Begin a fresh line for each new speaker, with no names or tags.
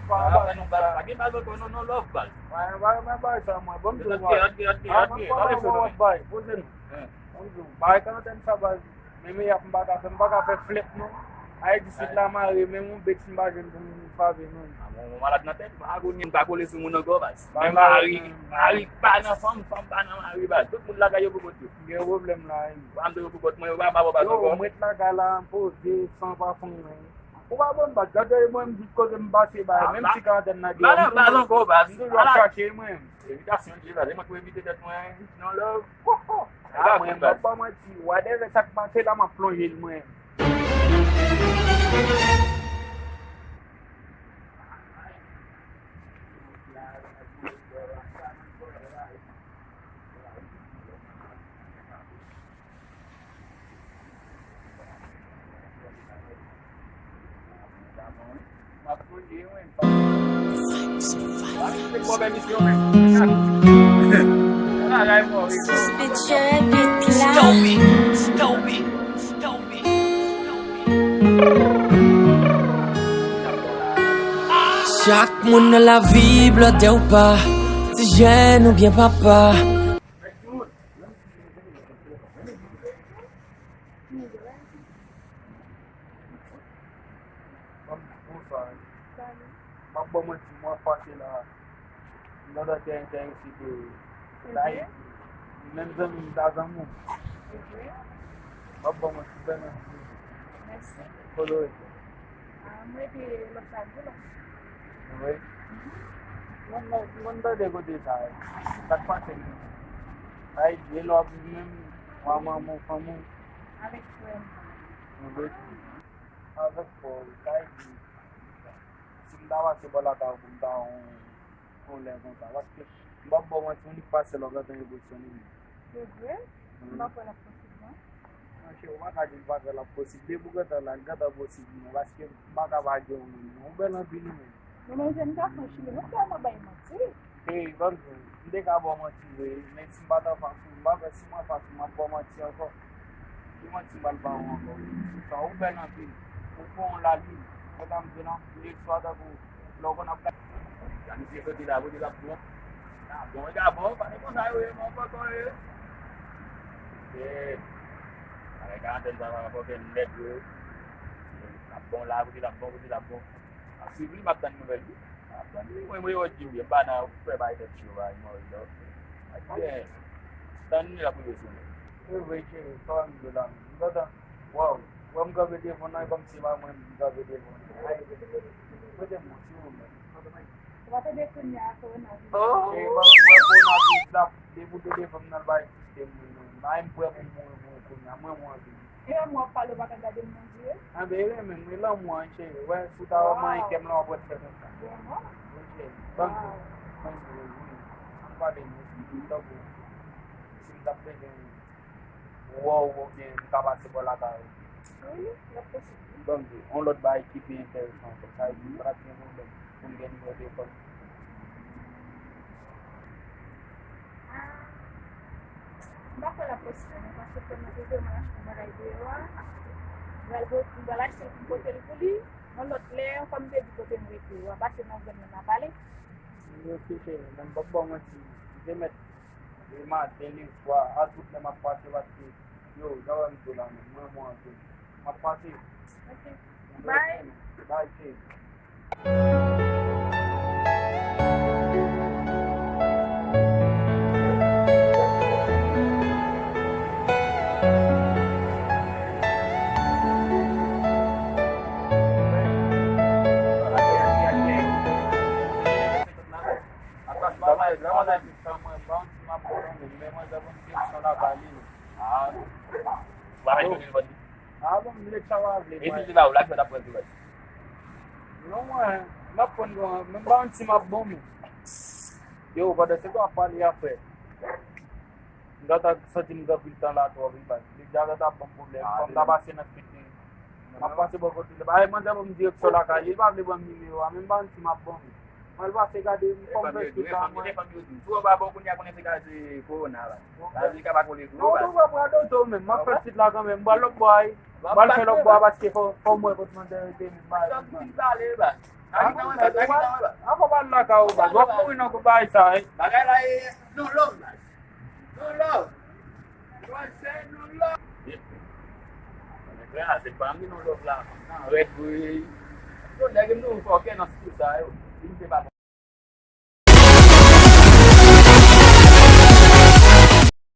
Lagi bago ko no love ball.
Vai sama bom tu.
Okay.
Vai, pusin. Vai kan tem sabag. Mimi yak mbaga fe flip no. Ay disit la mari mimi bet mbaga dum fabi no.
Mo malat na tet bago nin bago le sumunod go bas. Mari pa na fam pa na mari bas. Tut mun laga yo bugot.
Ge problem la.
Am do bugot mo ba ba
Yo met la gala po de sans pas fond. O ba bon ba gade mo dit ko dem basi ba même si ka den na ge.
Ba ko bas.
Ndu yo chercher mo.
Evitasyon di la, ma ko evite dat mo non love.
Ah, mwen ba mwen ti, whatever sak pase la ma plonje mwen. Ma plonje mwen. Parang mo ba misyon men.
Chaque monde dans la vie, blodé ou pas, si jeune ou bien papa.
Mambo mwen ti mwen pase la. Nada ten si de. Lai. Même zan mi da zan mou. Mambo mwen ti ben.
Merci.
Follow it.
Moi di Los Angeles.
Oui. Mwen da de go de sa. Tak pase ni. Ai de lo même mama mou famou.
Avec friend.
Oui. Avec pour lai. Dawa se bola da bunda on le conta. Parce que mambo mwen ti passe lo ga den evolution ni.
C'est vrai? On va faire la possible.
Che o maka di baga la possible buga da la gada possible parce que maka ba je on be na bini me
Mais les jeunes gars sont chez nous, on va bien mentir.
eh donc de ka bo mo ti we ne ti ba da fa fu ba be si ma fa ma bo mo ti ko ti mo ti bal ba won ko so o be na bini o ko on la li o dam de na ni so da bu logo na pla
Yang si ko di la bo. Na bon ga bon, pa ni ko sa yo mo pa ko e. Avec un tel ça va faire une lettre. La bon là, vous dites la bon. A suivi ma tan nouvelle. Moi moi je dis ba na pre ba ite chiwa mo lo. Ati tan ni la ku yeso.
e we che so an de la gada wow wam ga be de mo na kom si ma mo ga be de mo ai ko de mo si mo
On va te dire qu'on y a un peu de
oh e ba wa ko na bi da de bu de fam na ba de mo na im pu mo ko na mo
Et moi, pas le bagage de mon Dieu.
Abele men mi la mo an che we su ta ma kem na bo te ta
Vraiment?
donc ba de ni ta bu sim ta pe de wow bien ta ba se bola ta
Oui, la possible.
donc on l'autre ba équipe intéressant comme ça il pratiquement pour gagner des points
On va faire la possible. Parce que nous devons acheter un bagage de roi. On va l'acheter pour côté pour lui. On l'autre l'air, comme des côtés de roi. On va passer dans le balai.
yo ki che nan babba ma ci de met de ma de ni soit a tout le ma passe va ci yo jawan to la mo ma passe
Ok. Bye.
bye che
Atas bawah
Drama
drama
da sama bounce ma porong me ma da bon ke sona bali
ah. Wala ko ni bandi.
aba mile chawa le
Isi di ba wala ko da po di ba.
no ma pon go me bounce ma bom yo ba da se ko apali ya pe gata sajin ga bilta la to bi ba di jaga da bom problem kom da ba se na fiti ma pa se bo ko di ba ai ma da bom di sola ka yi ba le bom ni wa me bounce ma bom Mal pase gade kom
Famille
vesti
dou,
ta
famille
mwen.
dou. Tou ba bon konya konen se kaze corona la. Kaze ka ba kole tou.
Non, tou ba prado tou men, ma festit la kan men, mbal lok boy. Mbal fe lok boy paske fò mwen pot man de mi bay. Ako bal la ka ou ba, wak mwen nan ko bay sa eh.
Bagay la e, no love la. No love. Yon se no love. Kaya se pang no love la. Red boy. Yon nagim nou fò ke nan stil sa yo. Hindi ba